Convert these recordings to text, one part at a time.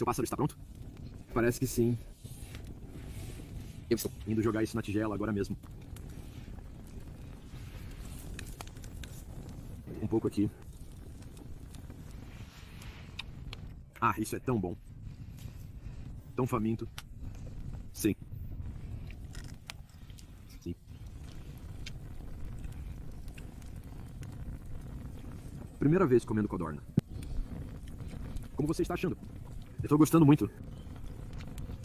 Seu pássaro está pronto? Parece que sim. Eu estou indo jogar isso na tigela agora mesmo. Um pouco aqui. Ah, isso é tão bom. Tão faminto. Sim. Sim. Primeira vez comendo codorna. Como você está achando? Eu tô gostando muito.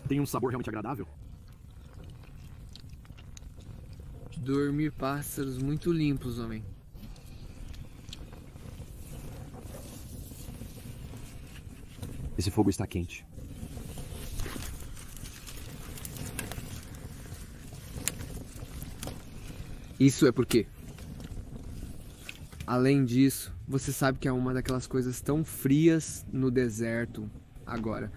Tem um sabor realmente agradável. Dormir pássaros muito limpos, homem. Esse fogo está quente. Isso é porque, além disso, você sabe que é uma daquelas coisas tão frias no deserto agora.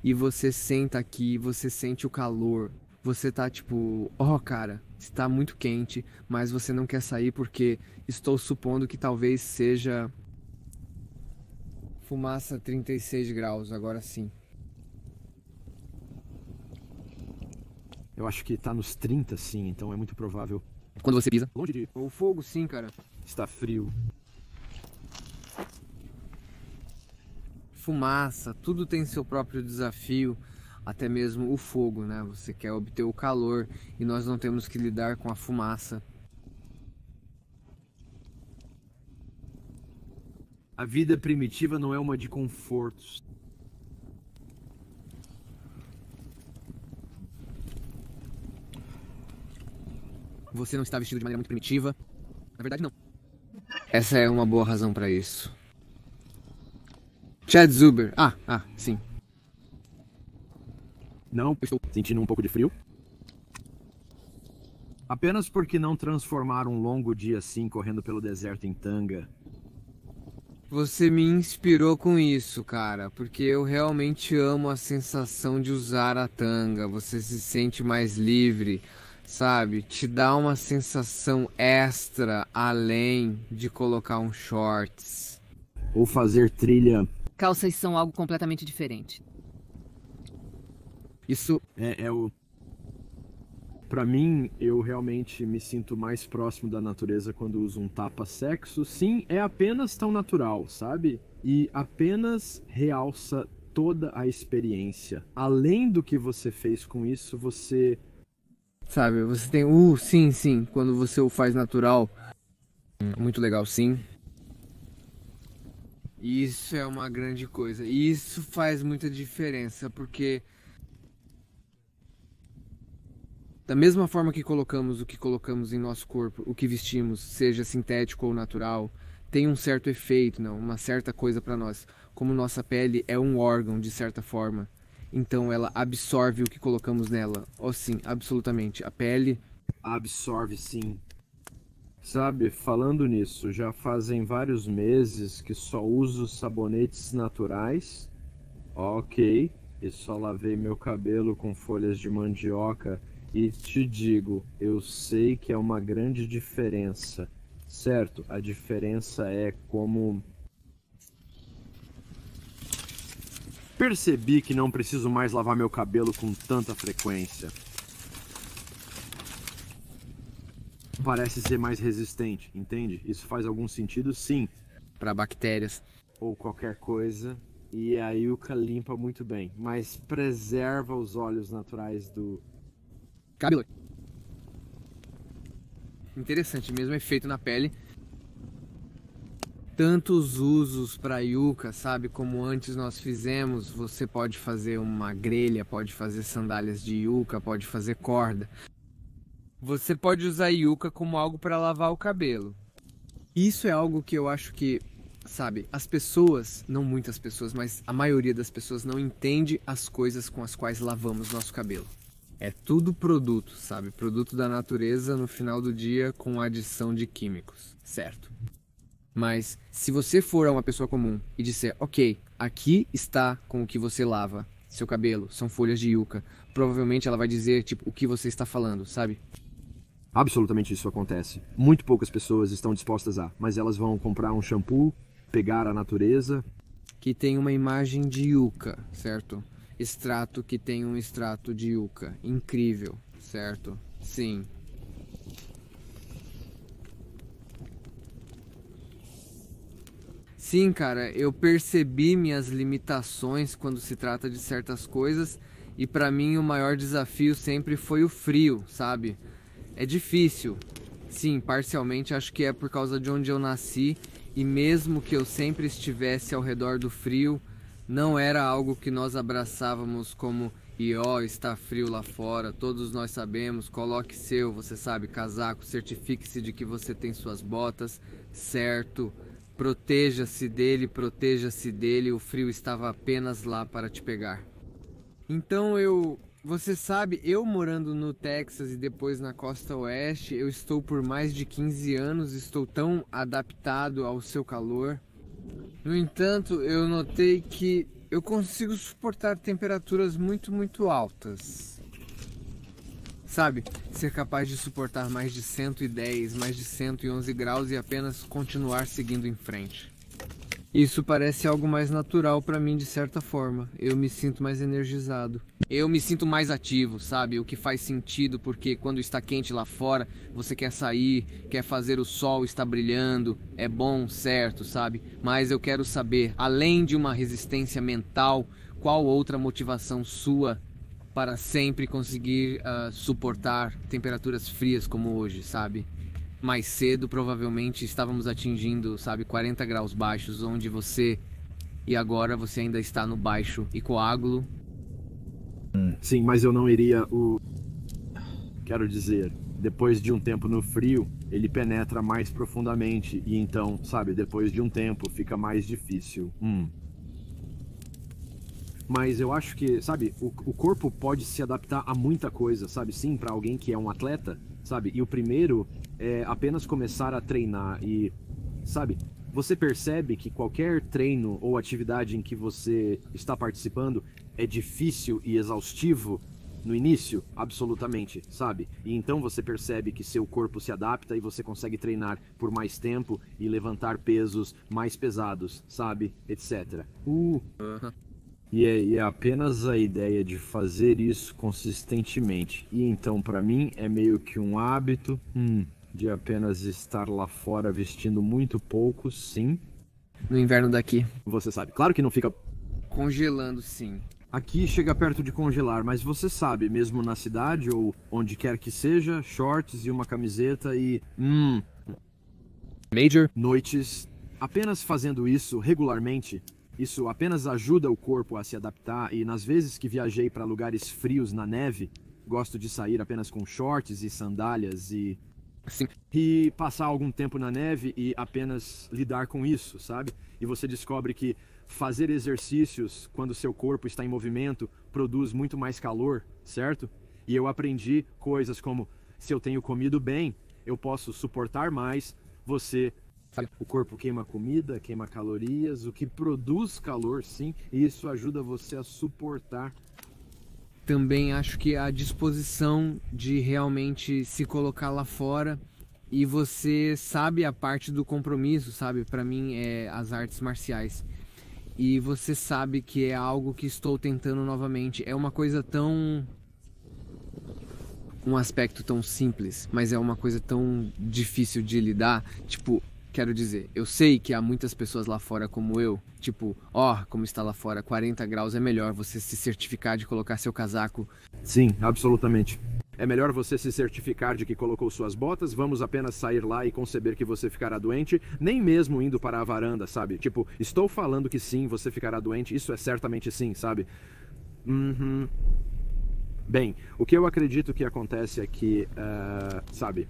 E você senta aqui, você sente o calor. Você tá tipo, ó, cara, está muito quente, mas você não quer sair porque estou supondo que talvez seja fumaça 36 graus, agora sim. Eu acho que tá nos 30, sim, então é muito provável. Quando você pisa. Longe de... O fogo, sim, cara. Está frio. Fumaça, tudo tem seu próprio desafio, até mesmo o fogo, né? Você quer obter o calor e nós não temos que lidar com a fumaça. A vida primitiva não é uma de confortos. Você não está vestido de maneira muito primitiva? Na verdade, não. Essa é uma boa razão para isso. Chad Zuber. Sim. Não, eu estou sentindo um pouco de frio. Apenas porque não transformar um longo dia assim correndo pelo deserto em tanga. Você me inspirou com isso, cara, porque eu realmente amo a sensação de usar a tanga. Você se sente mais livre, sabe? Te dá uma sensação extra além de colocar um shorts. Ou fazer trilha. Calças são algo completamente diferente. Isso É o... Pra mim, eu realmente me sinto mais próximo da natureza quando uso um tapa-sexo. Sim, é apenas tão natural, sabe? E apenas realça toda a experiência. Além do que você fez com isso, você... sabe, você tem sim, quando você o faz natural. Muito legal, sim. Isso é uma grande coisa. E isso faz muita diferença, porque da mesma forma que colocamos o que colocamos em nosso corpo, o que vestimos, seja sintético ou natural, tem um certo efeito, não, uma certa coisa para nós. Como nossa pele é um órgão de certa forma, então ela absorve o que colocamos nela. Oh, sim, absolutamente. A pele absorve, sim. Sabe, falando nisso, já fazem vários meses que só uso sabonetes naturais. Ok, e só lavei meu cabelo com folhas de mandioca. E te digo, eu sei que é uma grande diferença, certo? A diferença é como... Percebi que não preciso mais lavar meu cabelo com tanta frequência. Parece ser mais resistente, entende? Isso faz algum sentido, sim. para bactérias. Ou qualquer coisa. E a yucca limpa muito bem, mas preserva os óleos naturais do... cabelo. Interessante, mesmo efeito na pele. Tantos usos para yucca, sabe? Como antes nós fizemos, você pode fazer uma grelha, pode fazer sandálias de yucca, pode fazer corda. Você pode usar yucca como algo para lavar o cabelo. Isso é algo que eu acho que, sabe, as pessoas, não muitas pessoas, mas a maioria das pessoas não entende as coisas com as quais lavamos nosso cabelo. É tudo produto, sabe? Produto da natureza no final do dia com adição de químicos, certo? Mas se você for uma pessoa comum e disser, ok, aqui está com o que você lava seu cabelo, são folhas de yucca, provavelmente ela vai dizer, tipo, o que você está falando, sabe? Absolutamente isso acontece. Muito poucas pessoas estão dispostas a, mas elas vão comprar um shampoo, pegar a natureza... que tem uma imagem de yucca, certo? Extrato que tem um extrato de yucca. Incrível, certo? Sim. Sim, cara, eu percebi minhas limitações quando se trata de certas coisas e pra mim o maior desafio sempre foi o frio, sabe? É difícil. Sim, parcialmente acho que é por causa de onde eu nasci e mesmo que eu sempre estivesse ao redor do frio, não era algo que nós abraçávamos como e ó, está frio lá fora, todos nós sabemos, coloque seu, você sabe, casaco, certifique-se de que você tem suas botas, certo? Proteja-se dele, o frio estava apenas lá para te pegar. Então você sabe, eu morando no Texas e depois na costa oeste, eu estou por mais de 15 anos, estou tão adaptado ao seu calor. No entanto, eu notei que eu consigo suportar temperaturas muito altas. Sabe, ser capaz de suportar mais de 110, mais de 111 graus e apenas continuar seguindo em frente. Isso parece algo mais natural para mim de certa forma. Eu me sinto mais energizado. Eu me sinto mais ativo, sabe? O que faz sentido porque quando está quente lá fora, você quer sair, quer fazer o sol estar brilhando. É bom, certo, sabe? Mas eu quero saber, além de uma resistência mental, qual outra motivação sua para sempre conseguir suportar temperaturas frias como hoje, sabe? Mais cedo provavelmente estávamos atingindo, sabe, 40 graus baixos, onde você... E agora você ainda está no baixo e coágulo. Sim, mas eu não iria Quero dizer, depois de um tempo no frio, ele penetra mais profundamente e então, sabe, depois de um tempo fica mais difícil. Mas eu acho que, sabe, o corpo pode se adaptar a muita coisa, sabe? Sim, para alguém que é um atleta, sabe? E o primeiro é apenas começar a treinar e, sabe, você percebe que qualquer treino ou atividade em que você está participando é difícil e exaustivo no início, absolutamente, sabe? E então você percebe que seu corpo se adapta e você consegue treinar por mais tempo e levantar pesos mais pesados, sabe? Etc. E é apenas a ideia de fazer isso consistentemente. E então, para mim, é meio que um hábito de apenas estar lá fora vestindo muito pouco, sim. No inverno daqui. Você sabe, claro que não fica... Congelando, sim. Aqui chega perto de congelar, mas você sabe, mesmo na cidade ou onde quer que seja, shorts e uma camiseta e... Major? Noites, apenas fazendo isso regularmente... Isso apenas ajuda o corpo a se adaptar e nas vezes que viajei para lugares frios na neve, gosto de sair apenas com shorts e sandálias e... Sim. E passar algum tempo na neve e apenas lidar com isso, sabe? E você descobre que fazer exercícios quando seu corpo está em movimento produz muito mais calor, certo? E eu aprendi coisas como, se eu tenho comido bem, eu posso suportar mais você... O corpo queima comida, queima calorias, o que produz calor, sim, e isso ajuda você a suportar. Também acho que a disposição de realmente se colocar lá fora e você sabe a parte do compromisso, sabe? Para mim é as artes marciais. E você sabe que é algo que estou tentando novamente. É uma coisa tão... Um aspecto tão simples, mas é uma coisa tão difícil de lidar, tipo... Quero dizer, eu sei que há muitas pessoas lá fora como eu, tipo, como está lá fora, 40 graus, é melhor você se certificar de colocar seu casaco. Sim, absolutamente. É melhor você se certificar de que colocou suas botas, vamos apenas sair lá e conceber que você ficará doente, nem mesmo indo para a varanda, sabe? Tipo, estou falando que sim, você ficará doente, isso é certamente sim, sabe? Bem, o que eu acredito que acontece é que, sabe...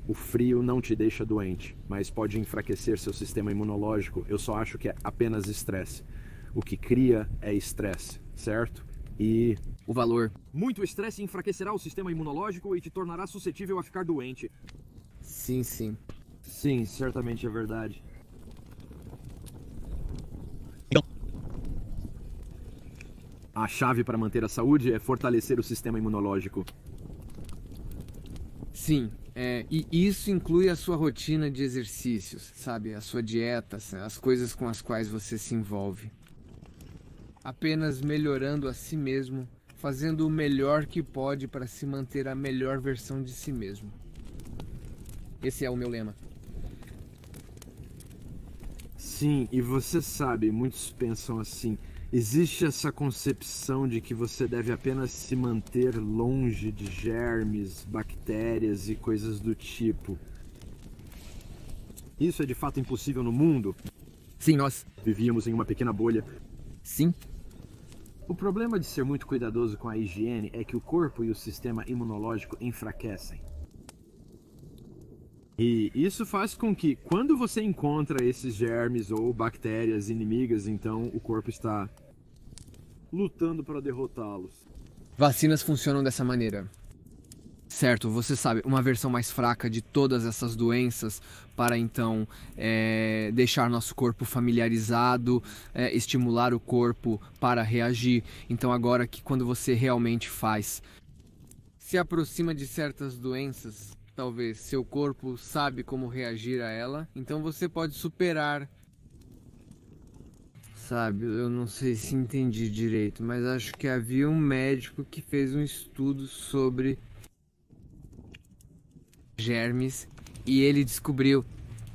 O frio não te deixa doente, mas pode enfraquecer seu sistema imunológico. Eu só acho que é apenas estresse. O que cria é estresse, certo? E... O valor. Muito estresse enfraquecerá o sistema imunológico e te tornará suscetível a ficar doente. Sim. Sim, certamente é verdade. A chave para manter a saúde é fortalecer o sistema imunológico. Sim, E isso inclui a sua rotina de exercícios, sabe? A sua dieta, as coisas com as quais você se envolve. Apenas melhorando a si mesmo, fazendo o melhor que pode para se manter a melhor versão de si mesmo. Esse é o meu lema. Sim, e você sabe, muitos pensam assim, existe essa concepção de que você deve apenas se manter longe de germes, bactérias e coisas do tipo. Isso é de fato impossível no mundo? Sim, nós Vivíamos em uma pequena bolha. Sim. O problema de ser muito cuidadoso com a higiene é que o corpo e o sistema imunológico enfraquecem. E isso faz com que, quando você encontra esses germes ou bactérias inimigas, então o corpo está lutando para derrotá-los. Vacinas funcionam dessa maneira. Certo, você sabe, uma versão mais fraca de todas essas doenças para então deixar nosso corpo familiarizado, estimular o corpo para reagir. Então agora que quando você realmente se aproxima de certas doenças, talvez seu corpo sabe como reagir a ela, então você pode superar. Sabe, eu não sei se entendi direito, mas acho que havia um médico que fez um estudo sobre germes e ele descobriu,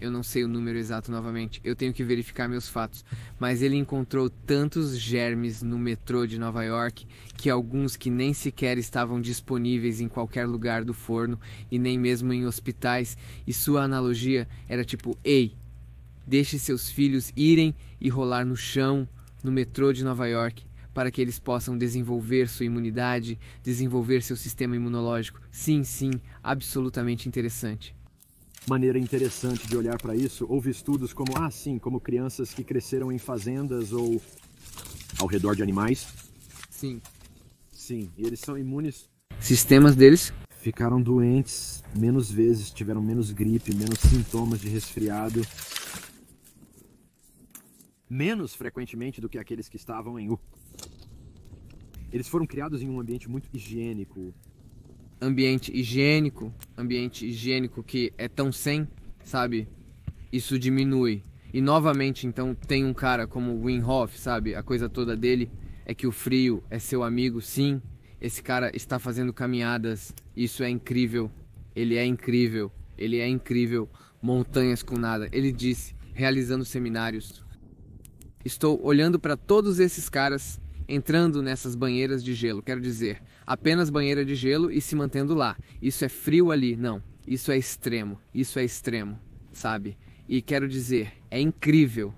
eu não sei o número exato novamente, eu tenho que verificar meus fatos, mas ele encontrou tantos germes no metrô de Nova York que alguns que nem sequer estavam disponíveis em qualquer lugar do forno e nem mesmo em hospitais, e sua analogia era tipo, ei, deixe seus filhos irem e rolar no chão no metrô de Nova York para que eles possam desenvolver sua imunidade, desenvolver seu sistema imunológico. Sim, absolutamente interessante. Maneira interessante de olhar para isso, houve estudos como, como crianças que cresceram em fazendas ou ao redor de animais. Sim. Sim, e eles são imunes. Sistemas deles ficaram doentes menos vezes, tiveram menos gripe, menos sintomas de resfriado. Menos frequentemente do que aqueles que estavam em U. Eles foram criados em um ambiente muito higiênico. Ambiente higiênico que é tão sem, sabe? Isso diminui. E novamente, então, tem um cara como o Wim Hof, sabe? A coisa toda dele é que o frio é seu amigo, sim. Esse cara está fazendo caminhadas, isso é incrível. Ele é incrível. Montanhas com nada. Ele disse, realizando seminários. Estou olhando para todos esses caras entrando nessas banheiras de gelo. Quero dizer, apenas banheira de gelo e se mantendo lá. Isso é frio ali. Não, isso é extremo, sabe? E quero dizer, é incrível.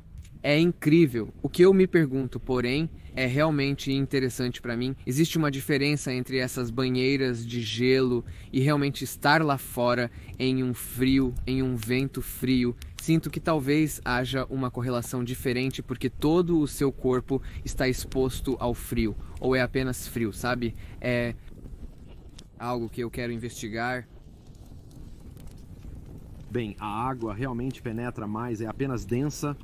O que eu me pergunto, porém, é realmente interessante para mim. Existe uma diferença entre essas banheiras de gelo e realmente estar lá fora em um frio, em um vento frio. Sinto que talvez haja uma correlação diferente porque todo o seu corpo está exposto ao frio. Ou é apenas frio, sabe? É algo que eu quero investigar. Bem, a água realmente penetra mais, é apenas densa.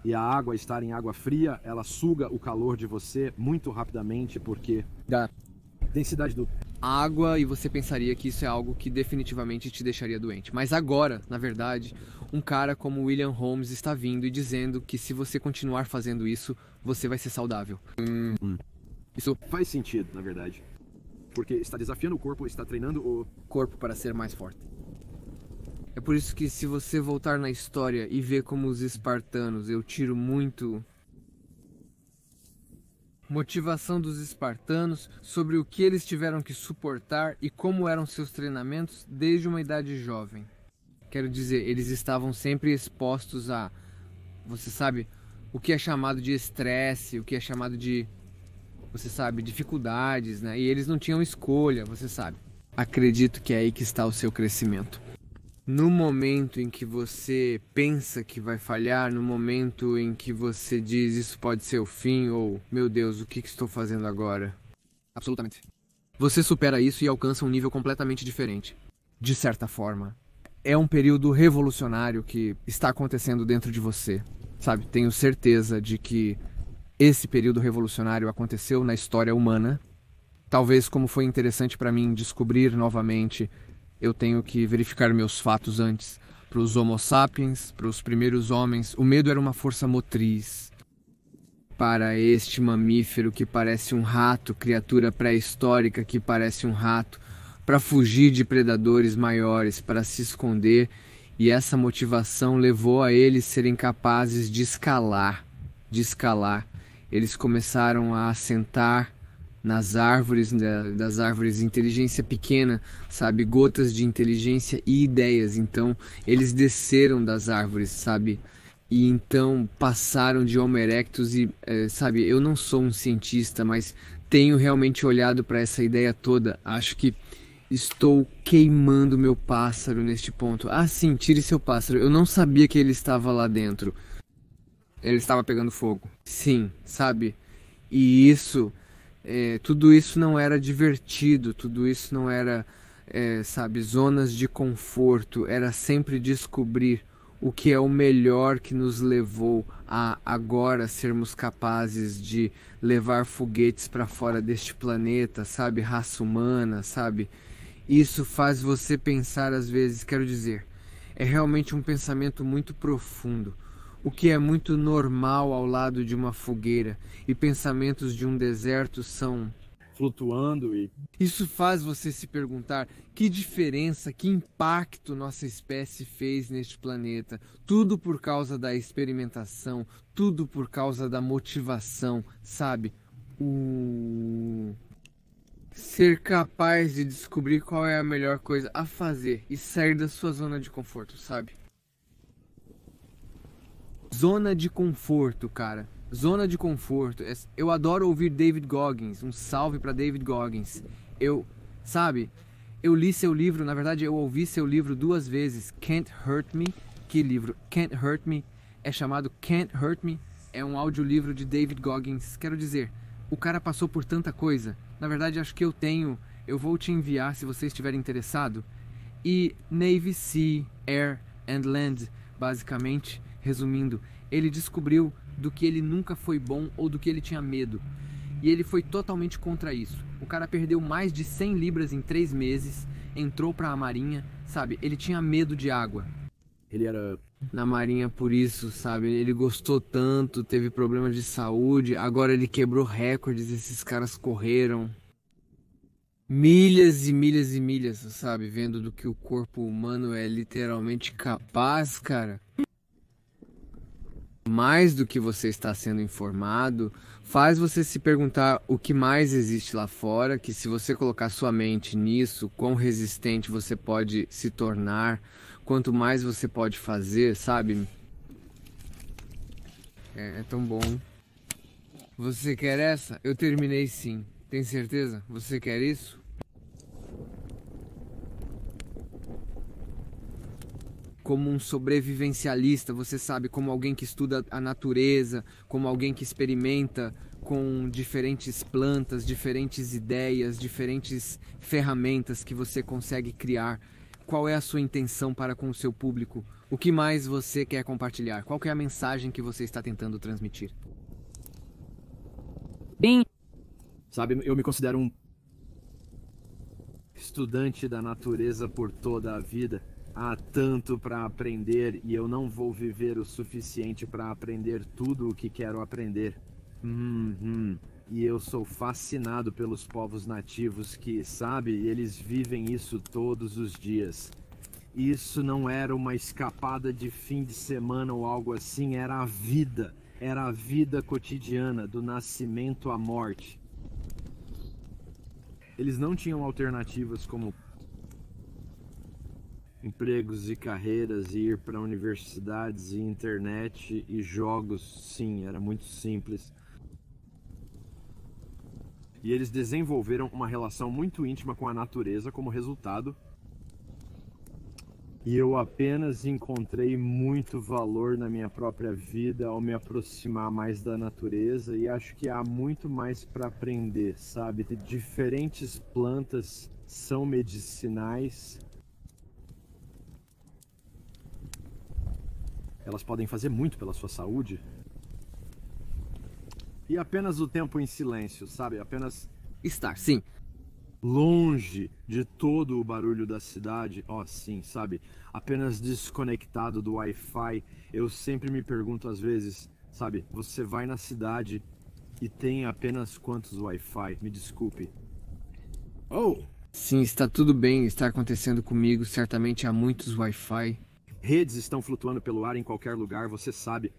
E a água estar em água fria, ela suga o calor de você muito rapidamente porque da densidade do água, e você pensaria que isso é algo que definitivamente te deixaria doente. Mas agora, na verdade, um cara como William Holmes está vindo e dizendo que se você continuar fazendo isso, você vai ser saudável. Isso faz sentido, na verdade. Porque está desafiando o corpo, está treinando o corpo para ser mais forte. É por isso que se você voltar na história e ver como os espartanos, eu tiro muito motivação dos espartanos sobre o que eles tiveram que suportar e como eram seus treinamentos desde uma idade jovem. Quero dizer, eles estavam sempre expostos a, você sabe, o que é chamado de estresse, o que é chamado de, você sabe, dificuldades, né? E eles não tinham escolha, você sabe. Acredito que é aí que está o seu crescimento. No momento em que você pensa que vai falhar, no momento em que você diz isso pode ser o fim ou meu Deus, o que estou fazendo agora? Absolutamente. Você supera isso e alcança um nível completamente diferente. De certa forma. É um período revolucionário que está acontecendo dentro de você. Sabe, tenho certeza de que esse período revolucionário aconteceu na história humana. Talvez como foi interessante para mim descobrir novamente Eu tenho que verificar meus fatos antes. Para os Homo sapiens, para os primeiros homens, o medo era uma força motriz. Para este mamífero que parece um rato, criatura pré-histórica que parece um rato, para fugir de predadores maiores, para se esconder, e essa motivação levou a eles serem capazes de escalar, Eles começaram a assentar nas árvores, das árvores de inteligência pequena, sabe, gotas de inteligência e ideias. Então, eles desceram das árvores, sabe, e então passaram de Homo erectus e, sabe, eu não sou um cientista, mas tenho realmente olhado para essa ideia toda. Acho que estou queimando meu pássaro neste ponto. Ah, sim, tire seu pássaro. Eu não sabia que ele estava lá dentro. Ele estava pegando fogo. Sim, sabe? E isso, tudo isso não era divertido, tudo isso não era, sabe, zonas de conforto. Era sempre descobrir o que é o melhor que nos levou a agora sermos capazes de levar foguetes para fora deste planeta, sabe? Raça humana, sabe? Isso faz você pensar às vezes, quero dizer, é realmente um pensamento muito profundo, o que é muito normal ao lado de uma fogueira, e pensamentos de um deserto são flutuando e isso faz você se perguntar que diferença, que impacto nossa espécie fez neste planeta. Tudo por causa da experimentação, tudo por causa da motivação, sabe? Ser capaz de descobrir qual é a melhor coisa a fazer e sair da sua zona de conforto, sabe? Zona de conforto, cara. Zona de conforto. Eu adoro ouvir David Goggins. Um salve pra David Goggins. Sabe, eu li seu livro, na verdade eu ouvi seu livro 2 vezes. Can't Hurt Me. Que livro? Can't Hurt Me. É chamado Can't Hurt Me. É um audiolivro de David Goggins. Quero dizer, o cara passou por tanta coisa. Na verdade, acho que eu vou te enviar se você estiver interessado. E Navy, Sea, Air and Land, basicamente, resumindo, ele descobriu do que ele nunca foi bom ou do que ele tinha medo. E ele foi totalmente contra isso. O cara perdeu mais de 100 libras em 3 meses, entrou pra marinha, sabe? Ele tinha medo de água. Ele era na marinha por isso, sabe? Ele gostou tanto, teve problemas de saúde, agora ele quebrou recordes, esses caras correram milhas e milhas e milhas, sabe? Vendo do que o corpo humano é literalmente capaz, cara. Mais do que você está sendo informado, faz você se perguntar o que mais existe lá fora, que se você colocar sua mente nisso, quão resistente você pode se tornar, quanto mais você pode fazer, sabe? É tão bom. Você quer essa? Eu terminei sim. Tem certeza? Você quer isso? Como um sobrevivencialista, você sabe, como alguém que estuda a natureza, como alguém que experimenta com diferentes plantas, diferentes ideias, diferentes ferramentas que você consegue criar. Qual é a sua intenção para com o seu público? O que mais você quer compartilhar? Qual que é a mensagem que você está tentando transmitir? Bem, sabe, eu me considero um estudante da natureza por toda a vida. Há tanto para aprender e eu não vou viver o suficiente para aprender tudo o que quero aprender. E eu sou fascinado pelos povos nativos que, sabe, eles vivem isso todos os dias. Isso não era uma escapada de fim de semana ou algo assim, era a vida. Era a vida cotidiana, do nascimento à morte. Eles não tinham alternativas como empregos e carreiras, e ir para universidades e internet e jogos. Sim, era muito simples. E eles desenvolveram uma relação muito íntima com a natureza como resultado. E eu apenas encontrei muito valor na minha própria vida ao me aproximar mais da natureza, e acho que há muito mais para aprender, sabe? Diferentes plantas são medicinais. Elas podem fazer muito pela sua saúde. E apenas o tempo em silêncio, sabe? Apenas estar, sim. longe de todo o barulho da cidade, sim, sabe? Apenas desconectado do Wi-Fi. Eu sempre me pergunto às vezes, sabe? Você vai na cidade e tem apenas quantos Wi-Fi? Me desculpe. Oh! Sim, está tudo bem, está acontecendo comigo, certamente há muitos Wi-Fi. Redes estão flutuando pelo ar em qualquer lugar, você sabe.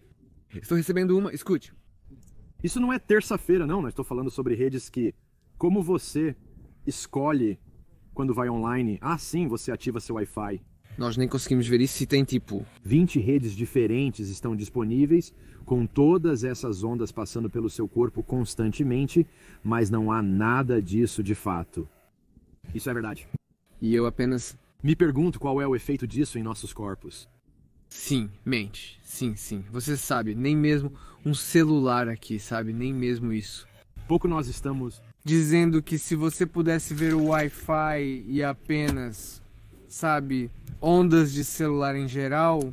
Estou recebendo uma, escute. Isso não é terça-feira, não. Estou falando sobre redes que, como você escolhe quando vai online, sim, você ativa seu Wi-Fi. Nós nem conseguimos ver isso se tem tipo 20 redes diferentes estão disponíveis, com todas essas ondas passando pelo seu corpo constantemente, mas não há nada disso de fato. Isso é verdade. E eu apenas... Me pergunto qual é o efeito disso em nossos corpos. Sim, mente. Sim. Você sabe, nem mesmo um celular aqui, sabe? Nem mesmo isso. Pouco nós estamos... Dizendo que se você pudesse ver o Wi-Fi e apenas, sabe, ondas de celular em geral,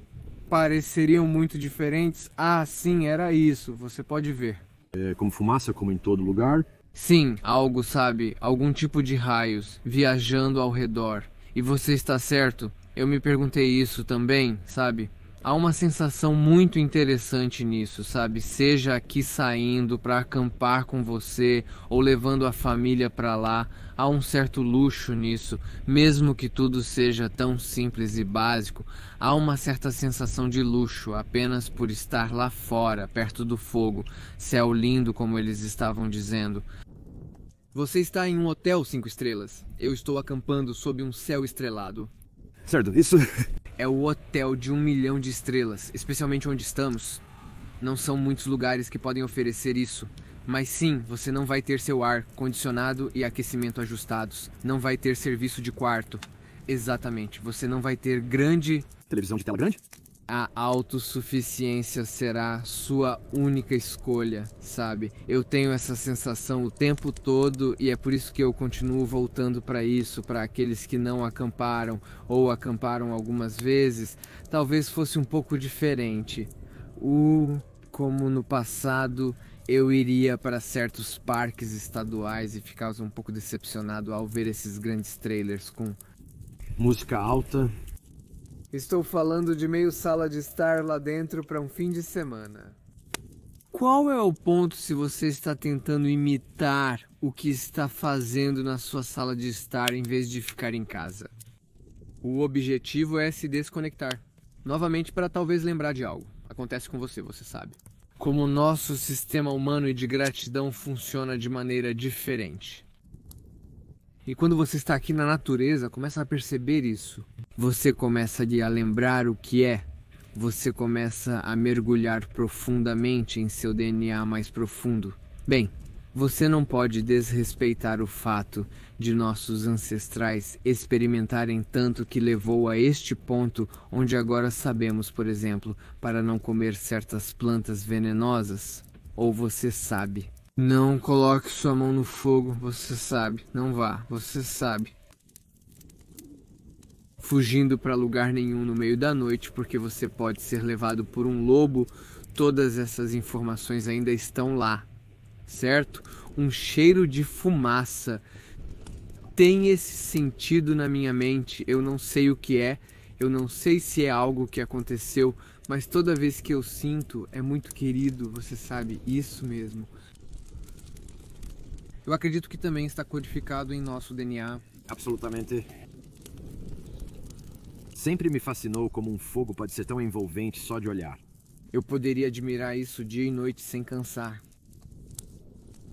pareceriam muito diferentes. Sim, era isso. Você pode ver. É como fumaça, como em todo lugar. Sim, algo, sabe, algum tipo de raios viajando ao redor. E você está certo, eu me perguntei isso também, sabe? Há uma sensação muito interessante nisso, sabe? Seja aqui saindo para acampar com você ou levando a família para lá, há um certo luxo nisso, mesmo que tudo seja tão simples e básico. Há uma certa sensação de luxo apenas por estar lá fora, perto do fogo, céu lindo como eles estavam dizendo. Você está em um hotel 5 estrelas. Eu estou acampando sob um céu estrelado. Certo, isso... É o hotel de 1 milhão de estrelas, especialmente onde estamos. Não são muitos lugares que podem oferecer isso. Mas sim, você não vai ter seu ar condicionado e aquecimento ajustados. Não vai ter serviço de quarto. Exatamente, você não vai ter grande... Televisão de tela grande? A autossuficiência será sua única escolha, sabe? Eu tenho essa sensação o tempo todo e é por isso que eu continuo voltando para isso, para aqueles que não acamparam ou acamparam algumas vezes. Talvez fosse um pouco diferente. Como no passado eu iria para certos parques estaduais e ficava um pouco decepcionado ao ver esses grandes trailers com música alta. Estou falando de meio sala de estar lá dentro para um fim de semana. Qual é o ponto se você está tentando imitar o que está fazendo na sua sala de estar em vez de ficar em casa? O objetivo é se desconectar. Novamente para talvez lembrar de algo. Acontece com você, você sabe. Como o nosso sistema humano e de gratidão funciona de maneira diferente. E quando você está aqui na natureza, começa a perceber isso. Você começa a lembrar o que é. Você começa a mergulhar profundamente em seu DNA mais profundo. Bem, você não pode desrespeitar o fato de nossos ancestrais experimentarem tanto que levou a este ponto onde agora sabemos, por exemplo, para não comer certas plantas venenosas. Ou você sabe. Não coloque sua mão no fogo, você sabe. Não vá, você sabe. Fugindo para lugar nenhum no meio da noite, porque você pode ser levado por um lobo. Todas essas informações ainda estão lá, certo? Um cheiro de fumaça tem esse sentido na minha mente. Eu não sei o que é, eu não sei se é algo que aconteceu, mas toda vez que eu sinto é muito querido, você sabe, isso mesmo. Eu acredito que também está codificado em nosso DNA. Absolutamente. Sempre me fascinou como um fogo pode ser tão envolvente só de olhar. Eu poderia admirar isso dia e noite sem cansar.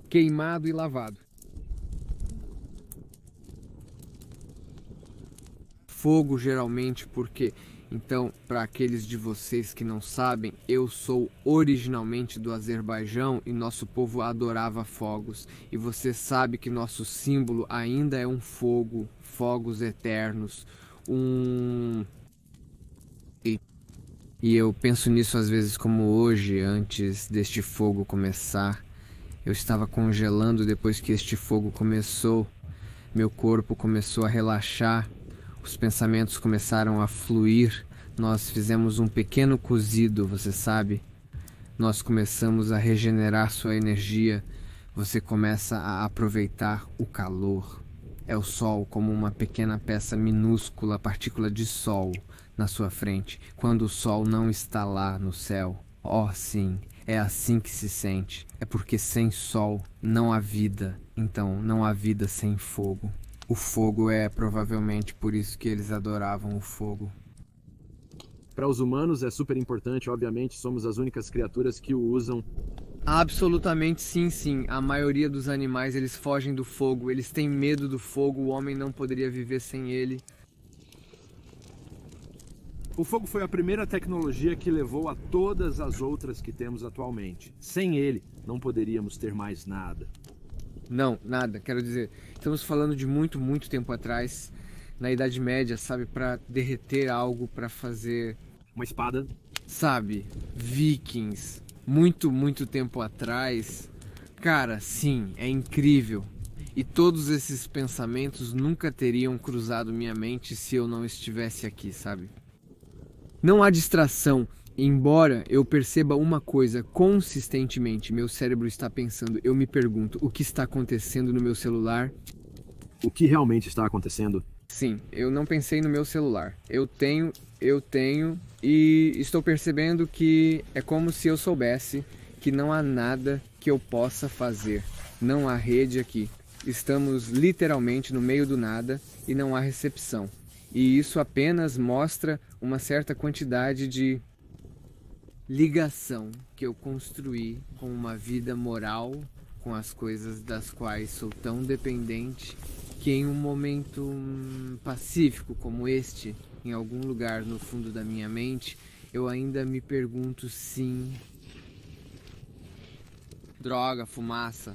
Queimado e lavado. Fogo geralmente porque... Então, para aqueles de vocês que não sabem, eu sou originalmente do Azerbaijão e nosso povo adorava fogos. E você sabe que nosso símbolo ainda é um fogo, fogos eternos, E eu penso nisso às vezes como hoje, antes deste fogo começar. Eu estava congelando depois que este fogo começou. Meu corpo começou a relaxar. Os pensamentos começaram a fluir. Nós fizemos um pequeno cozido, você sabe? Nós começamos a regenerar sua energia. Você começa a aproveitar o calor. É o sol como uma pequena peça minúscula, partícula de sol na sua frente, quando o sol não está lá no céu. Oh, sim, é assim que se sente. É porque sem sol não há vida, então não há vida sem fogo. O fogo é provavelmente por isso que eles adoravam o fogo. Para os humanos é super importante, obviamente, somos as únicas criaturas que o usam. Absolutamente sim, sim. A maioria dos animais, eles fogem do fogo, eles têm medo do fogo, o homem não poderia viver sem ele. O fogo foi a primeira tecnologia que levou a todas as outras que temos atualmente. Sem ele, não poderíamos ter mais nada. Não, nada, quero dizer, estamos falando de muito, muito tempo atrás, na Idade Média, sabe, para derreter algo, para fazer, Uma espada. sabe, vikings, muito, muito tempo atrás. Cara, sim, é incrível. E todos esses pensamentos nunca teriam cruzado minha mente se eu não estivesse aqui, sabe? Não há distração. Embora eu perceba uma coisa consistentemente, meu cérebro está pensando, eu me pergunto, o que está acontecendo no meu celular? O que realmente está acontecendo? Sim, eu não pensei no meu celular. Eu tenho, e estou percebendo que é como se eu soubesse que não há nada que eu possa fazer. Não há rede aqui. Estamos literalmente no meio do nada e não há recepção. E isso apenas mostra uma certa quantidade de ligação que eu construí com uma vida moral, com as coisas das quais sou tão dependente, que em um momento pacífico como este, em algum lugar no fundo da minha mente, eu ainda me pergunto sim. Droga, fumaça.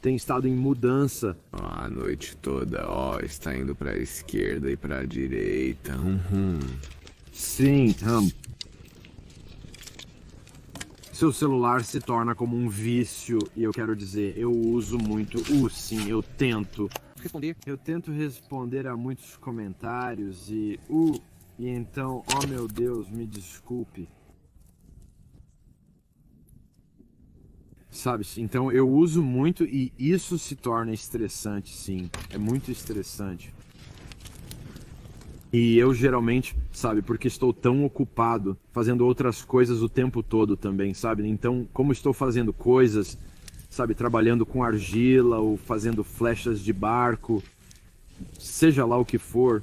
Tem estado em mudança. A noite toda, está indo para a esquerda e para a direita. Sim, seu celular se torna como um vício e eu quero dizer, eu uso muito. Sim, eu tento. Responder. Eu tento responder a muitos comentários e então, oh meu Deus, me desculpe. Sabe, então eu uso muito e isso se torna estressante, sim. É muito estressante. E eu geralmente, sabe, porque estou tão ocupado fazendo outras coisas o tempo todo também, sabe? Então, como estou fazendo coisas, sabe, trabalhando com argila ou fazendo flechas de barco, seja lá o que for,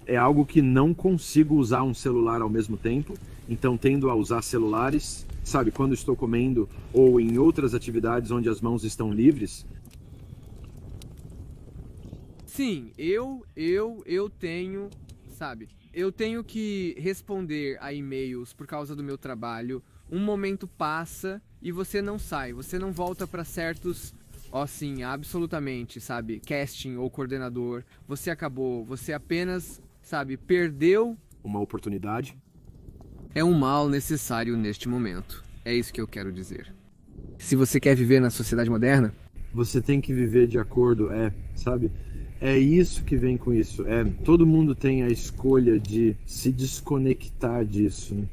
é algo que não consigo usar um celular ao mesmo tempo. Então, tendo a usar celulares, sabe, quando estou comendo ou em outras atividades onde as mãos estão livres. Sim, eu tenho, sabe, eu tenho que responder a e-mails por causa do meu trabalho. Um momento passa e você não sai, você não volta para certos, sim, absolutamente, sabe, casting ou coordenador. Você acabou, você apenas, sabe, perdeu Uma oportunidade. É um mal necessário neste momento. É isso que eu quero dizer. Se você quer viver na sociedade moderna, Você tem que viver de acordo, sabe? É isso que vem com isso. Todo mundo tem a escolha de se desconectar disso, né?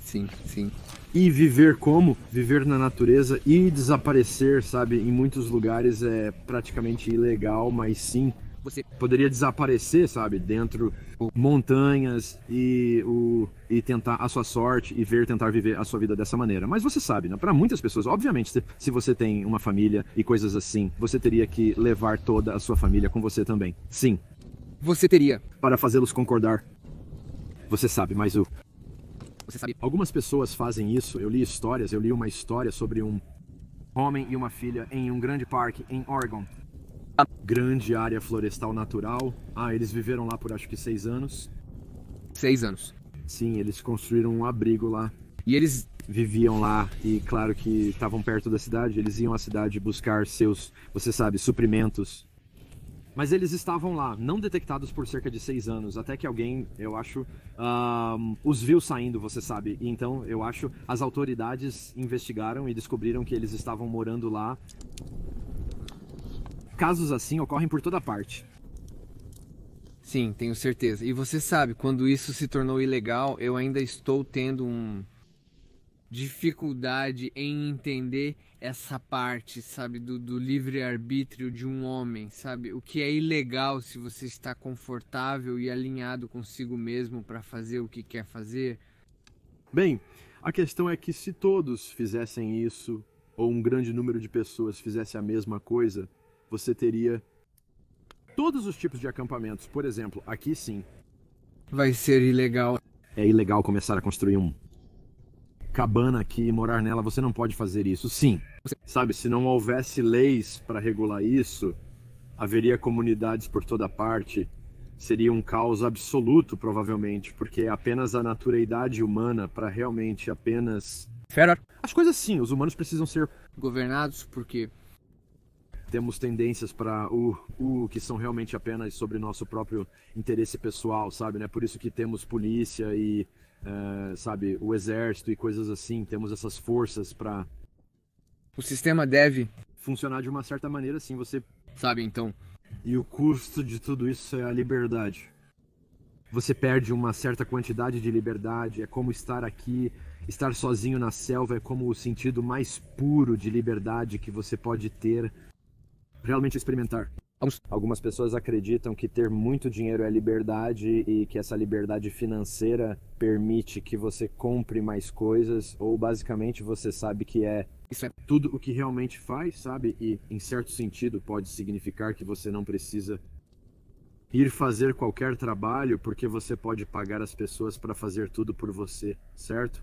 sim, sim. E viver como? Viver na natureza e desaparecer, sabe? Em muitos lugares é praticamente ilegal, mas sim, Você poderia desaparecer, sabe? Dentro montanhas e tentar a sua sorte e tentar viver a sua vida dessa maneira. Mas você sabe, né? Para muitas pessoas, obviamente, se você tem uma família e coisas assim, você teria que levar toda a sua família com você também. Sim, Você teria. para fazê-los concordar. Você sabe, mas Você sabe. algumas pessoas fazem isso. Eu li uma história sobre um homem e uma filha em um grande parque em Oregon. Grande área florestal natural. Eles viveram lá por acho que 6 anos. 6 anos. Sim, eles construíram um abrigo lá. E eles. Viviam lá e claro que estavam perto da cidade. Eles iam à cidade buscar seus, você sabe, suprimentos. Mas eles estavam lá, não detectados por cerca de 6 anos, até que alguém, eu acho, os viu saindo, você sabe. E então, eu acho, as autoridades investigaram e descobriram que eles estavam morando lá. Casos assim ocorrem por toda parte. Sim, tenho certeza. E você sabe, quando isso se tornou ilegal, eu ainda estou tendo dificuldade em entender essa parte, sabe, do livre-arbítrio de um homem, sabe? O que é ilegal se você está confortável e alinhado consigo mesmo para fazer o que quer fazer. Bem, a questão é que se todos fizessem isso, ou um grande número de pessoas fizesse a mesma coisa, você teria todos os tipos de acampamentos. Por exemplo, aqui sim. Vai ser ilegal. É ilegal começar a construir um cabana aqui e morar nela. Você não pode fazer isso. Sim. Sabe, se não houvesse leis para regular isso, haveria comunidades por toda parte. Seria um caos absoluto, provavelmente, porque é apenas a naturalidade humana para realmente apenas... As coisas sim, os humanos precisam ser Governados porque temos tendências para o que são realmente apenas sobre nosso próprio interesse pessoal, sabe, né? Por isso que temos polícia e, sabe, o exército e coisas assim. Temos essas forças para o sistema deve, funcionar de uma certa maneira, assim, você... sabe, então, E o custo de tudo isso é a liberdade. Você perde uma certa quantidade de liberdade, é como estar aqui, estar sozinho na selva é como o sentido mais puro de liberdade que você pode ter, realmente experimentar. Algumas pessoas acreditam que ter muito dinheiro é liberdade e que essa liberdade financeira permite que você compre mais coisas, ou basicamente você sabe que isso é tudo o que realmente faz, sabe? E em certo sentido pode significar que você não precisa ir fazer qualquer trabalho porque você pode pagar as pessoas para fazer tudo por você, certo?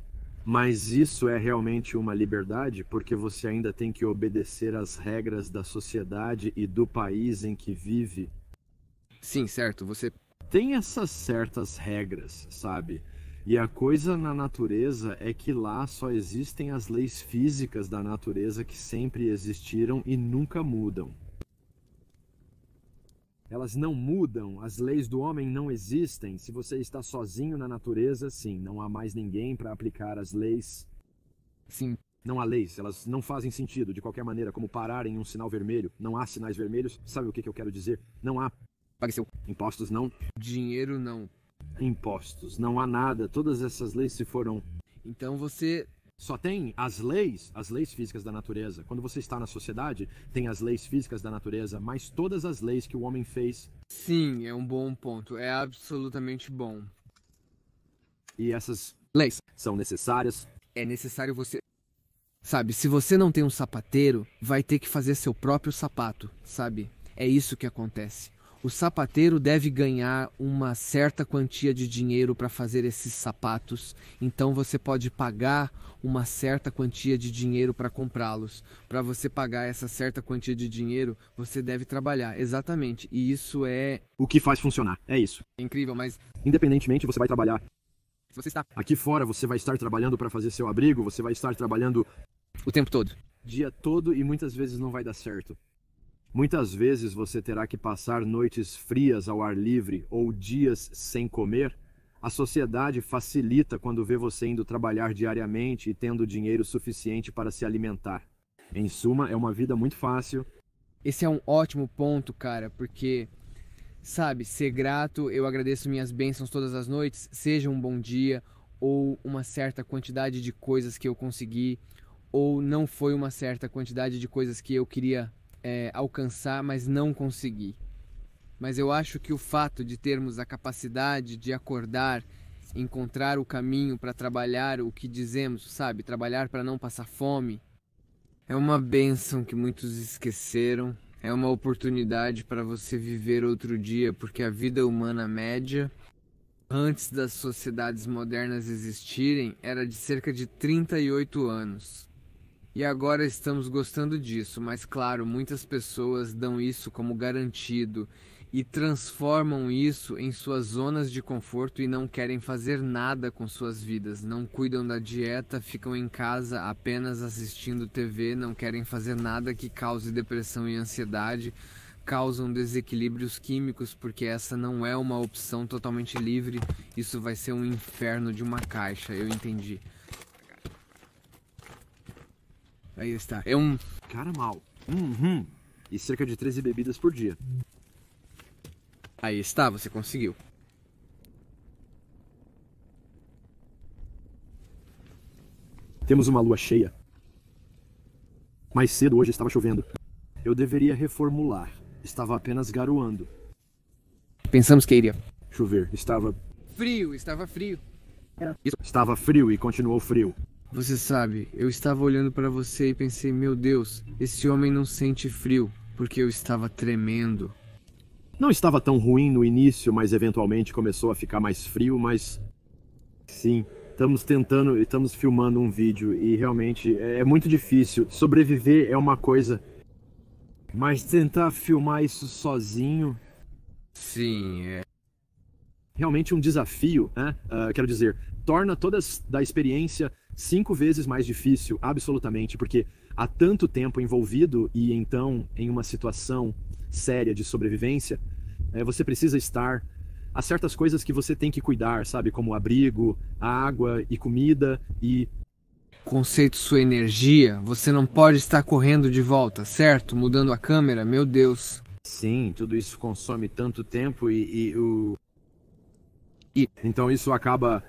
Mas isso é realmente uma liberdade porque você ainda tem que obedecer às regras da sociedade e do país em que vive. sim, certo, você Tem essas certas regras, sabe? E a coisa na natureza é que lá só existem as leis físicas da natureza que sempre existiram e nunca mudam. Elas não mudam, as leis do homem não existem. Se você está sozinho na natureza, sim, não há mais ninguém para aplicar as leis. sim, Não há leis, elas não fazem sentido de qualquer maneira, como parar em um sinal vermelho. Não há sinais vermelhos, sabe o que eu quero dizer? Não há pague seu impostos, não. dinheiro não. Impostos, não há nada. Todas essas leis se foram... Então você Só tem as leis físicas da natureza. Quando você está na sociedade, tem as leis físicas da natureza, mas todas as leis que o homem fez. sim, é um bom ponto, é absolutamente bom. E essas Leis, são necessárias. é necessário você, sabe, se você não tem um sapateiro, vai ter que fazer seu próprio sapato, sabe? É isso que acontece. O sapateiro deve ganhar uma certa quantia de dinheiro para fazer esses sapatos, então você pode pagar uma certa quantia de dinheiro para comprá-los. Para você pagar essa certa quantia de dinheiro, você deve trabalhar, exatamente. E isso é O que faz funcionar, é isso. incrível, mas Independentemente, você vai trabalhar. se você está Aqui fora, você vai estar trabalhando para fazer seu abrigo, você vai estar trabalhando o tempo todo, dia todo e muitas vezes não vai dar certo. Muitas vezes você terá que passar noites frias ao ar livre ou dias sem comer. A sociedade facilita quando vê você indo trabalhar diariamente e tendo dinheiro suficiente para se alimentar. Em suma, é uma vida muito fácil. esse é um ótimo ponto, cara, porque, sabe, ser grato, eu agradeço minhas bênçãos todas as noites, seja um bom dia, ou uma certa quantidade de coisas que eu consegui, ou não foi uma certa quantidade de coisas que eu queria alcançar, mas não consegui. Mas eu acho que o fato de termos a capacidade de acordar, encontrar o caminho para trabalhar o que dizemos, sabe, trabalhar para não passar fome, é uma bênção que muitos esqueceram. É uma oportunidade para você viver outro dia, porque a vida humana média, antes das sociedades modernas existirem, era de cerca de 38 anos. E agora estamos gostando disso, mas claro, muitas pessoas dão isso como garantido e transformam isso em suas zonas de conforto e não querem fazer nada com suas vidas. Não cuidam da dieta, ficam em casa apenas assistindo TV, não querem fazer nada que cause depressão e ansiedade, causam desequilíbrios químicos, porque essa não é uma opção totalmente livre. Isso vai ser um inferno de uma caixa, eu entendi. Aí está, é um... Cara mal. E cerca de 13 bebidas por dia. Aí está, você conseguiu. Temos uma lua cheia. Mais cedo hoje estava chovendo. Eu deveria reformular. Estava apenas garoando. Pensamos que iria. Chover. Estava frio. Estava frio e continuou frio. Você sabe, eu estava olhando para você e pensei, meu Deus, esse homem não sente frio, porque eu estava tremendo. Não estava tão ruim no início, mas eventualmente começou a ficar mais frio, mas... Sim, estamos filmando um vídeo e realmente é muito difícil. Sobreviver é uma coisa, mas tentar filmar isso sozinho... Sim, é. Realmente um desafio, né? Quero dizer, torna toda a experiência 5 vezes mais difícil, absolutamente, porque há tanto tempo envolvido e então em uma situação séria de sobrevivência, você precisa estar a certas coisas que você tem que cuidar, sabe? Como abrigo, água e comida e... Conceito sua energia, você não pode estar correndo de volta, certo? Mudando a câmera, meu Deus. Sim, tudo isso consome tanto tempo então isso acaba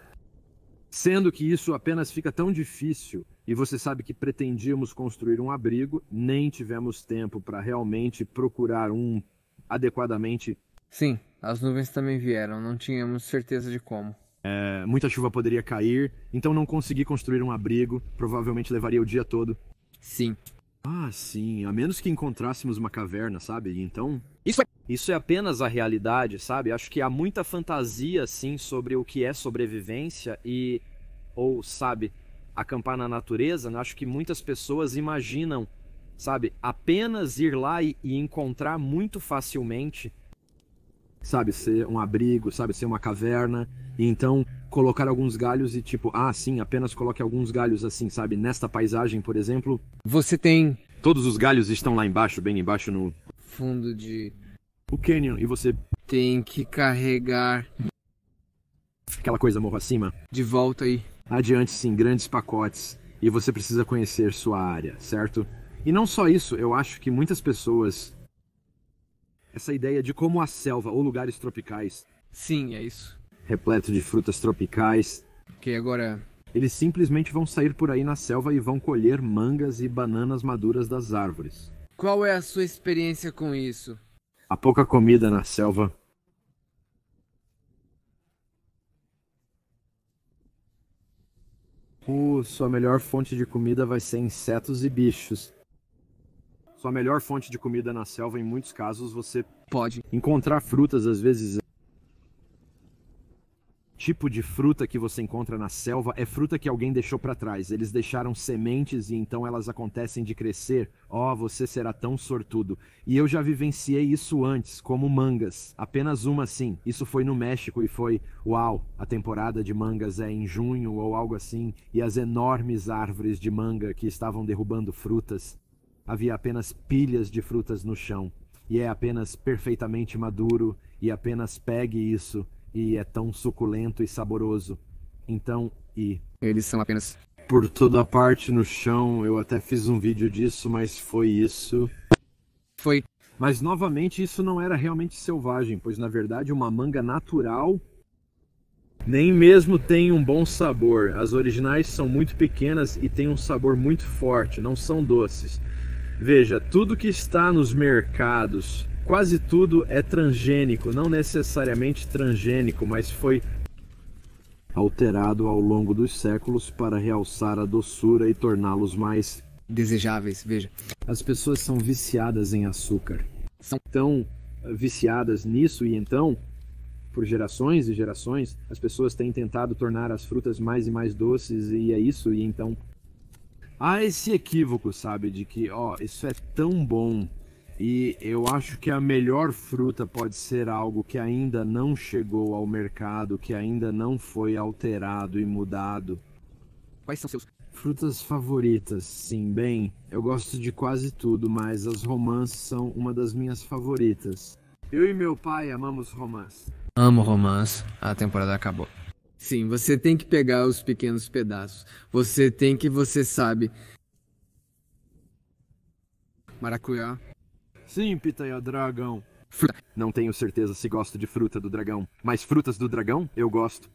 sendo que isso apenas fica tão difícil e você sabe que pretendíamos construir um abrigo, nem tivemos tempo para realmente procurar um adequadamente. Sim, as nuvens também vieram, não tínhamos certeza de como. Muita chuva poderia cair, então não consegui construir um abrigo, provavelmente levaria o dia todo. Sim. Ah, sim, a menos que encontrássemos uma caverna, sabe? Então... Isso é apenas a realidade, sabe? Acho que há muita fantasia, sim, sobre o que é sobrevivência ou, sabe, acampar na natureza. Acho que muitas pessoas imaginam, sabe, apenas ir lá e encontrar muito facilmente. Sabe, ser um abrigo, sabe, ser uma caverna, e então colocar alguns galhos e tipo, sim, apenas coloque alguns galhos assim, sabe? Nesta paisagem, por exemplo... Você tem... Todos os galhos estão lá embaixo, bem embaixo no... fundo de... o canyon, e você... tem que carregar... aquela coisa morro acima. de volta aí. Adiante, sim, grandes pacotes. E você precisa conhecer sua área, certo? E não só isso, eu acho que muitas pessoas... essa ideia de como a selva ou lugares tropicais... Sim, é isso. repleto de frutas tropicais... Ok, agora... eles simplesmente vão sair por aí na selva e vão colher mangas e bananas maduras das árvores. Qual é a sua experiência com isso? Há pouca comida na selva. Sua melhor fonte de comida vai ser insetos e bichos. Sua melhor fonte de comida na selva, em muitos casos, você pode encontrar frutas, às vezes... tipo de fruta que você encontra na selva é fruta que alguém deixou para trás. Eles deixaram sementes e então elas acontecem de crescer. Você será tão sortudo. E eu já vivenciei isso antes, como mangas. Apenas uma sim. Isso foi no México e foi, uau, a temporada de mangas é em junho ou algo assim. E as enormes árvores de manga que estavam derrubando frutas. Havia apenas pilhas de frutas no chão. E é apenas perfeitamente maduro e apenas pegue isso. E é tão suculento e saboroso. Então, eles são apenas... por toda parte no chão, eu até fiz um vídeo disso, mas foi isso. Foi. Mas, novamente, isso não era realmente selvagem, pois, na verdade, uma manga natural nem mesmo tem um bom sabor. As originais são muito pequenas e têm um sabor muito forte, não são doces. Veja, tudo que está nos mercados... quase tudo é transgênico, não necessariamente transgênico, mas foi alterado ao longo dos séculos para realçar a doçura e torná-los mais desejáveis, veja. As pessoas são viciadas em açúcar. São tão viciadas nisso e então, por gerações e gerações, as pessoas têm tentado tornar as frutas mais e mais doces e é isso, e então... há esse equívoco, sabe, de que, isso é tão bom... e eu acho que a melhor fruta pode ser algo que ainda não chegou ao mercado, que ainda não foi alterado e mudado. Quais são seus... frutas favoritas? Sim, bem, eu gosto de quase tudo, mas as romãs são uma das minhas favoritas. Eu e meu pai amamos romãs. Amo romãs. A temporada acabou. Sim, você tem que pegar os pequenos pedaços. Você sabe... maracujá. Sim, pitaia dragão. Fruta. Não tenho certeza se gosto de fruta do dragão, mas frutas do dragão eu gosto.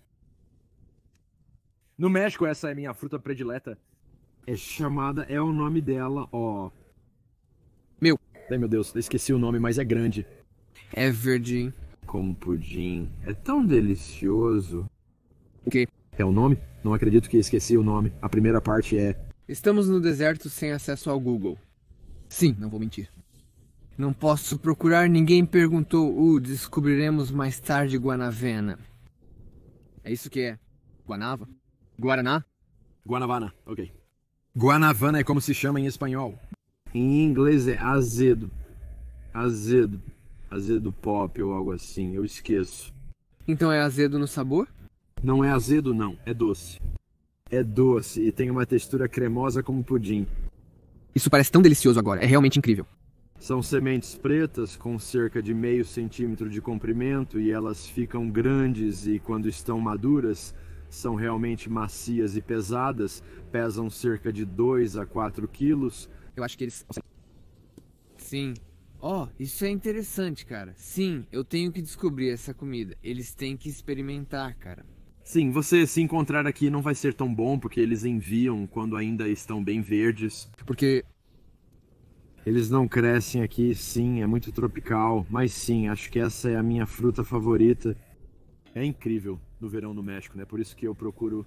No México essa é minha fruta predileta. É chamada, é o nome dela, ó. Meu. Ai, meu Deus, esqueci o nome, mas é grande. É verdinho. Como pudim. É tão delicioso. O quê? É o nome? Não acredito que esqueci o nome. A primeira parte é... Estamos no deserto sem acesso ao Google. Sim, não vou mentir. Não posso procurar, ninguém perguntou. Descobriremos mais tarde Guanavena. É isso que é? Guanava? Guaraná? Guanavana, ok. Guanavana é como se chama em espanhol. Em inglês é azedo. Azedo. Azedo pop ou algo assim, eu esqueço. Então é azedo no sabor? Não é azedo, não. É doce. É doce e tem uma textura cremosa como pudim. Isso parece tão delicioso agora, é realmente incrível. São sementes pretas com cerca de meio centímetro de comprimento e elas ficam grandes e quando estão maduras são realmente macias e pesadas, pesam cerca de 2 a 4 quilos. Eu acho que eles... Sim. Isso é interessante, cara. Sim, eu tenho que descobrir essa comida. Eles têm que experimentar, cara. Sim, você se encontrar aqui não vai ser tão bom porque eles enviam quando ainda estão bem verdes. Porque... Eles não crescem aqui, sim, é muito tropical, mas sim, acho que essa é a minha fruta favorita. É incrível no verão no México, né? Por isso que eu procuro...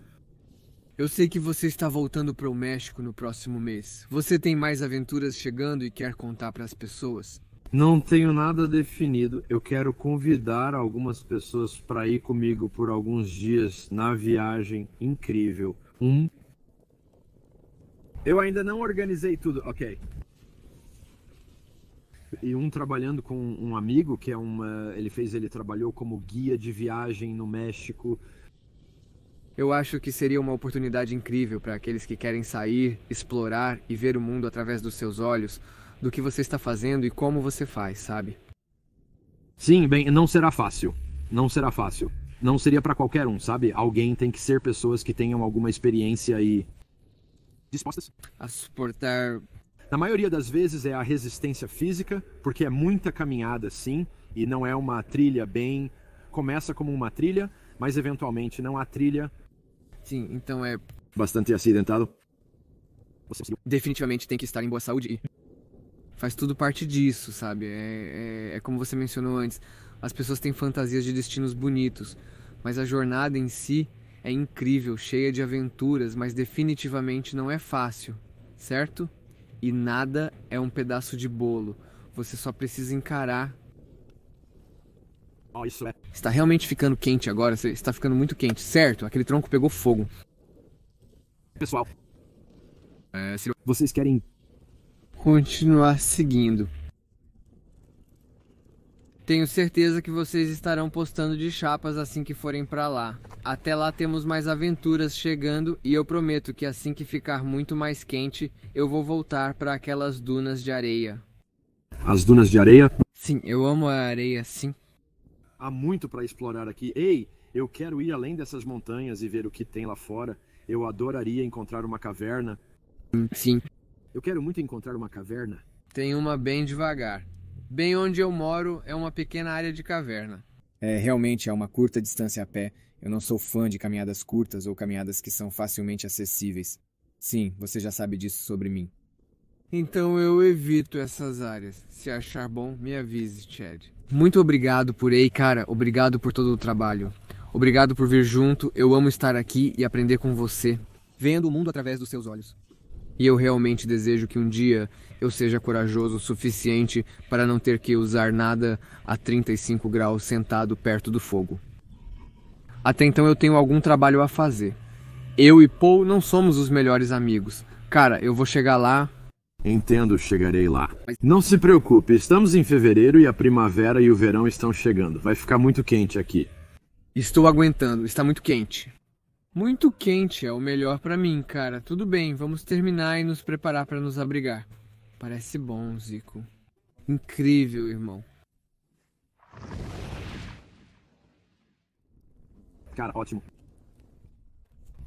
Eu sei que você está voltando para o México no próximo mês. Você tem mais aventuras chegando e quer contar para as pessoas? Não tenho nada definido. Eu quero convidar algumas pessoas para ir comigo por alguns dias na viagem incrível. Eu ainda não organizei tudo, ok. E trabalhando com um amigo que é ele trabalhou como guia de viagem no México. Eu acho que seria uma oportunidade incrível para aqueles que querem sair, explorar e ver o mundo através dos seus olhos, do que você está fazendo e como você faz, sabe? Sim, bem, não será fácil. Não será fácil. Não seria para qualquer um, sabe? Alguém tem que ser pessoas que tenham alguma experiência e dispostas a suportar. Na maioria das vezes é a resistência física, porque é muita caminhada, sim, e não é uma trilha bem... Começa como uma trilha, mas eventualmente não há trilha. Sim, então é... Bastante acidentado. Definitivamente tem que estar em boa saúde e... Faz tudo parte disso, sabe? É como você mencionou antes. As pessoas têm fantasias de destinos bonitos, mas a jornada em si é incrível, cheia de aventuras, mas definitivamente não é fácil, certo? E nada é um pedaço de bolo. Você só precisa encarar. Isso é. Está realmente ficando quente agora. Está ficando muito quente, certo? Aquele tronco pegou fogo. Pessoal, se vocês querem continuar seguindo, tenho certeza que vocês estarão postando de chapas assim que forem pra lá. Até lá temos mais aventuras chegando e eu prometo que assim que ficar muito mais quente, eu vou voltar para aquelas dunas de areia. As dunas de areia? Sim, eu amo a areia, sim. Há muito para explorar aqui. Ei, eu quero ir além dessas montanhas e ver o que tem lá fora. Eu adoraria encontrar uma caverna. Sim. Eu quero muito encontrar uma caverna. Tem uma bem devagar. Bem onde eu moro é uma pequena área de caverna. Realmente é uma curta distância a pé. Eu não sou fã de caminhadas curtas ou caminhadas que são facilmente acessíveis. Sim, você já sabe disso sobre mim. Então eu evito essas áreas. Se achar bom, me avise, Chad. Muito obrigado por aí, cara. Obrigado por todo o trabalho. Obrigado por vir junto. Eu amo estar aqui e aprender com você. Vendo o mundo através dos seus olhos. E eu realmente desejo que um dia eu seja corajoso o suficiente para não ter que usar nada a 35 graus sentado perto do fogo. Até então eu tenho algum trabalho a fazer. Eu e Paul não somos os melhores amigos. Cara, eu vou chegar lá... Entendo, chegarei lá. Não se preocupe, estamos em fevereiro e a primavera e o verão estão chegando. Vai ficar muito quente aqui. Estou aguentando, está muito quente. Muito quente é o melhor pra mim, cara. Tudo bem, vamos terminar e nos preparar pra nos abrigar. Parece bom, Zico. Incrível, irmão. Cara, ótimo.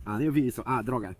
Nem eu vi isso. Droga.